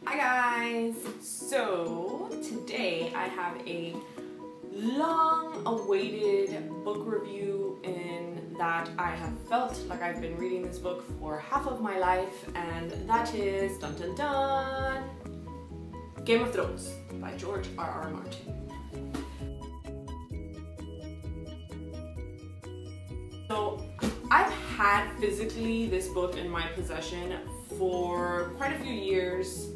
Hi guys! So today I have a long-awaited book review in that I have felt like I've been reading this book for half of my life, and that is dun dun dun Game of Thrones by George R.R. Martin. So I've had physically this book in my possession for quite a few years.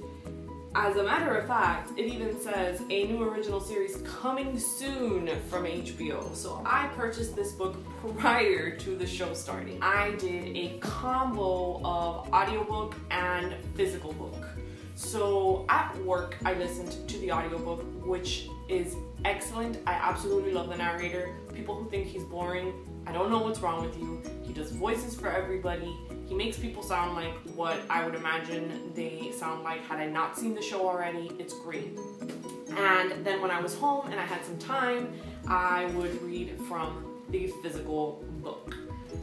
As a matter of fact, it even says a new original series coming soon from HBO. So I purchased this book prior to the show starting. I did a combo of audiobook and physical book. So at work, I listened to the audiobook, which is excellent. I absolutely love the narrator. People who think he's boring, I don't know what's wrong with you. He does voices for everybody. He makes people sound like what I would imagine they sound like had I not seen the show already. It's great. And then when I was home and I had some time, I would read from the physical book.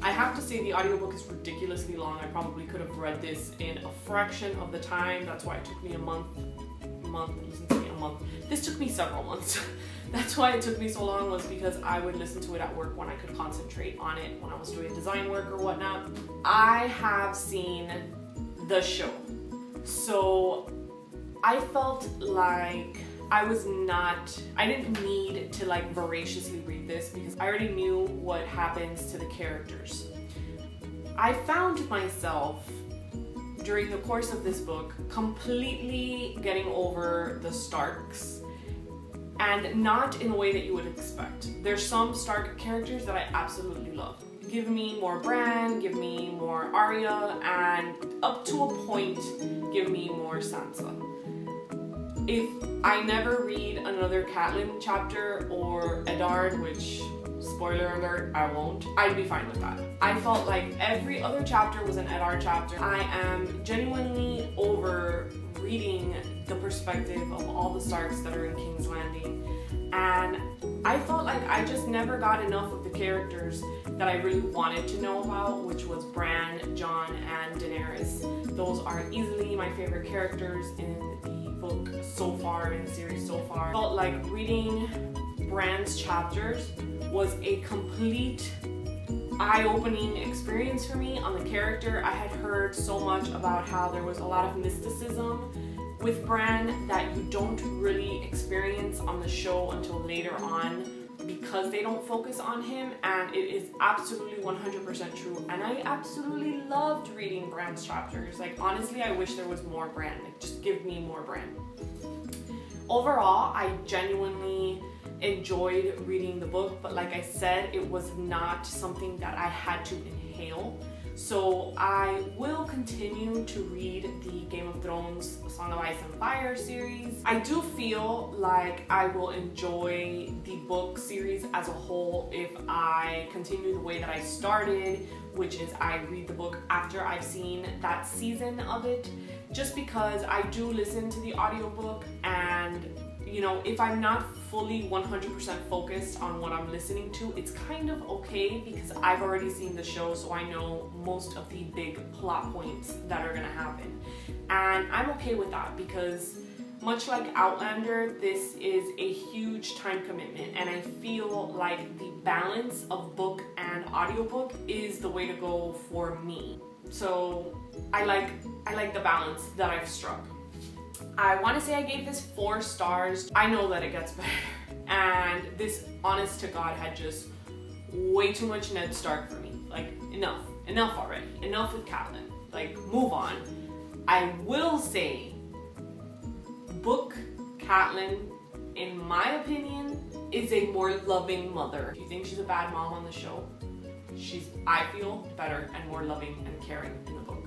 I have to say the audiobook is ridiculously long. I probably could have read this in a fraction of the time. That's why it took me a month. This took me several months. That's why it took me so long, was because I would listen to it at work when I could concentrate on it when I was doing design work or whatnot. I have seen the show, so I felt like I didn't need to like voraciously read this because I already knew what happens to the characters. I found myself during the course of this book completely getting over the Starks, and not in a way that you would expect. There's some Stark characters that I absolutely love. Give me more Bran, give me more Arya, and up to a point, give me more Sansa. If I never read another Catelyn chapter or Eddard, which, spoiler alert, I won't, I'd be fine with that. I felt like every other chapter was an Eddard chapter. I am genuinely over reading the perspective of all the Starks that are in King's Landing, and I felt like I just never got enough of the characters that I really wanted to know about, which was Bran, Jon, and Daenerys. Those are easily my favorite characters in the book so far, in the series so far. I felt like reading Bran's chapters was a complete eye-opening experience for me on the character. I had heard so much about how there was a lot of mysticism with Bran that you don't really experience on the show until later on because they don't focus on him, and it is absolutely 100% true. And I absolutely loved reading Bran's chapters. Like, honestly, I wish there was more Bran. Like, just give me more Bran. Overall, I genuinely enjoyed reading the book, but like I said, it was not something that I had to inhale. So I will continue to read the Game of Thrones Song of Ice and Fire series. I do feel like I will enjoy the book series as a whole if I continue the way that I started, which is I read the book after I've seen that season of it, just because I do listen to the audiobook, and you know, if I'm not fully 100% focused on what I'm listening to, it's kind of okay because I've already seen the show, so I know most of the big plot points that are gonna happen. And I'm okay with that because much like Outlander, this is a huge time commitment, and I feel like the balance of book and audiobook is the way to go for me. So I like the balance that I've struck. I want to say I gave this 4 stars. I know that it gets better. And this, honest to God, had just way too much Ned Stark for me. Like, enough already. Enough with Catelyn. Like, move on. I will say, book Catelyn, in my opinion, is a more loving mother. If you think she's a bad mom on the show, she's, I feel, better and more loving and caring in the book.